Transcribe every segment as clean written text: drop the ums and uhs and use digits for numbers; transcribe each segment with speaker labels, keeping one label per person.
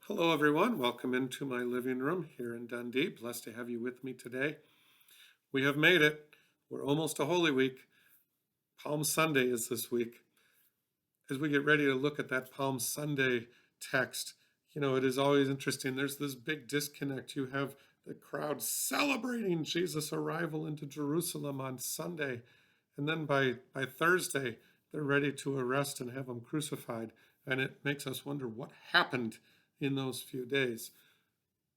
Speaker 1: Hello, everyone. Welcome into my living room here in Dundee. Blessed to have you with me today. We have made it. We're almost to Holy Week. Palm Sunday is this week. As we get ready to look at that Palm Sunday text, it is always interesting. There's this big disconnect. You have the crowd celebrating Jesus' arrival into Jerusalem on Sunday. And then by Thursday, they're ready to arrest and have him crucified. And it makes us wonder what happened in those few days.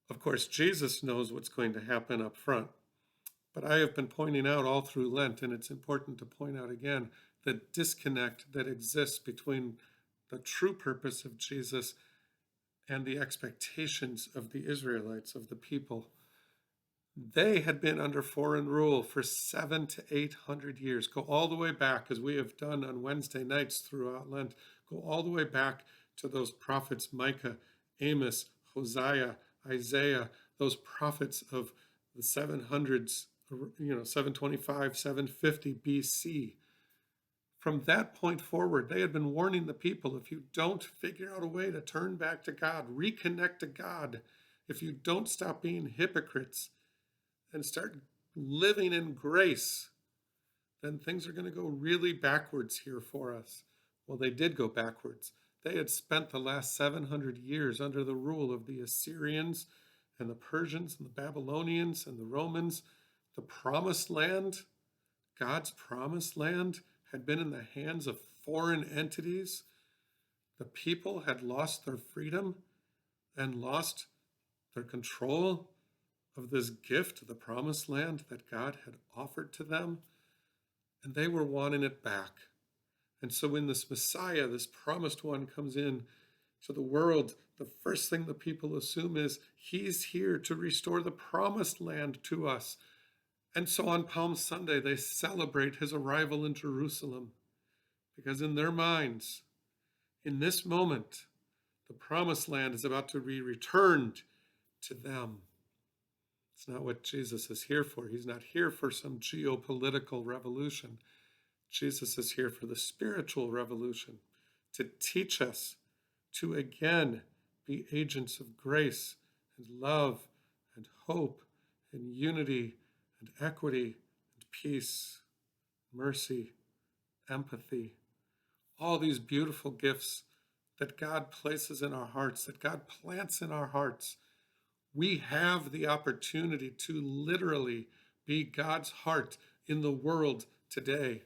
Speaker 1: Of course, Jesus knows what's going to happen up front. But I have been pointing out all through Lent, and it's important to point out again, the disconnect that exists between the true purpose of Jesus and the expectations of the Israelites, of the people. They had been under foreign rule for 700 to 800 years. Go all the way back, as we have done on Wednesday nights throughout Lent, go all the way back to those prophets Micah, Amos, Hosea, Isaiah, those prophets of the 700s, 725, 750 BC. From that point forward, they had been warning the people, if you don't figure out a way to turn back to God, reconnect to God, if you don't stop being hypocrites and start living in grace, then things are going to go really backwards here for us. Well, they did go backwards. They had spent the last 700 years under the rule of the Assyrians and the Persians and the Babylonians and the Romans. The promised land, God's promised land, had been in the hands of foreign entities. The people had lost their freedom and lost their control of this gift, the promised land that God had offered to them, and they were wanting it back. And so when this Messiah, this promised one, comes in to the world, the first thing the people assume is he's here to restore the promised land to us. And so on Palm Sunday, they celebrate his arrival in Jerusalem, because in their minds, in this moment, the promised land is about to be returned to them. It's not what Jesus is here for. He's not here for some geopolitical revolution. Jesus is here for the spiritual revolution, to teach us to again be agents of grace and love and hope and unity and equity and peace, mercy, empathy, all these beautiful gifts that God places in our hearts, that God plants in our hearts. We have the opportunity to literally be God's heart in the world today.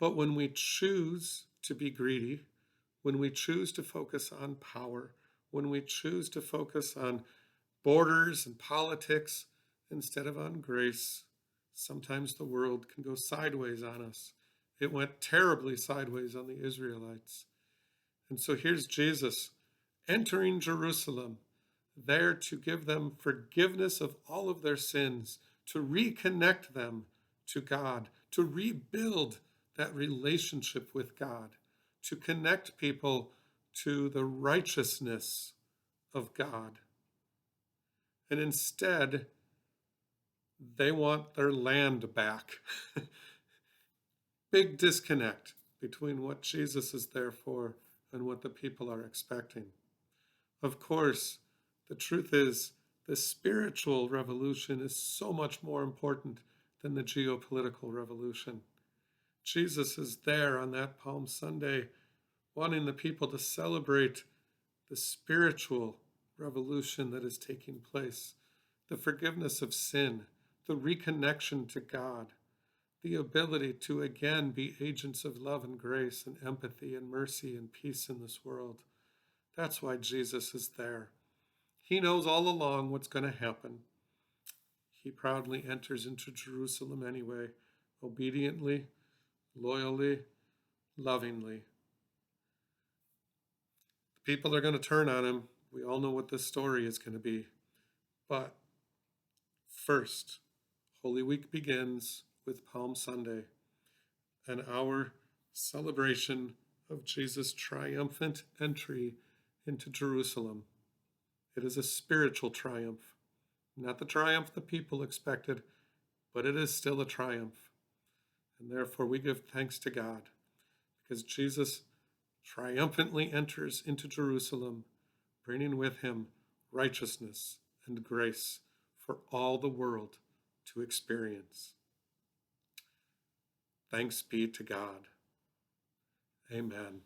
Speaker 1: But when we choose to be greedy, when we choose to focus on power, when we choose to focus on borders and politics instead of on grace, sometimes the world can go sideways on us. It went terribly sideways on the Israelites. And so here's Jesus entering Jerusalem, there to give them forgiveness of all of their sins, to reconnect them to God, to rebuild that relationship with God, to connect people to the righteousness of God. And instead, they want their land back. Big disconnect between what Jesus is there for and what the people are expecting. Of course, the truth is, the spiritual revolution is so much more important than the geopolitical revolution. Jesus is there on that Palm Sunday, wanting the people to celebrate the spiritual revolution that is taking place, the forgiveness of sin, the reconnection to God, the ability to again be agents of love and grace and empathy and mercy and peace in this world. That's why Jesus is there. He knows all along what's going to happen. He proudly enters into Jerusalem anyway, obediently, loyally, lovingly. The people are going to turn on him. We all know what this story is going to be. But first, Holy Week begins with Palm Sunday, and our celebration of Jesus' triumphant entry into Jerusalem. It is a spiritual triumph, not the triumph the people expected, but it is still a triumph. And therefore we give thanks to God, because Jesus triumphantly enters into Jerusalem, bringing with him righteousness and grace for all the world to experience. Thanks be to God. Amen.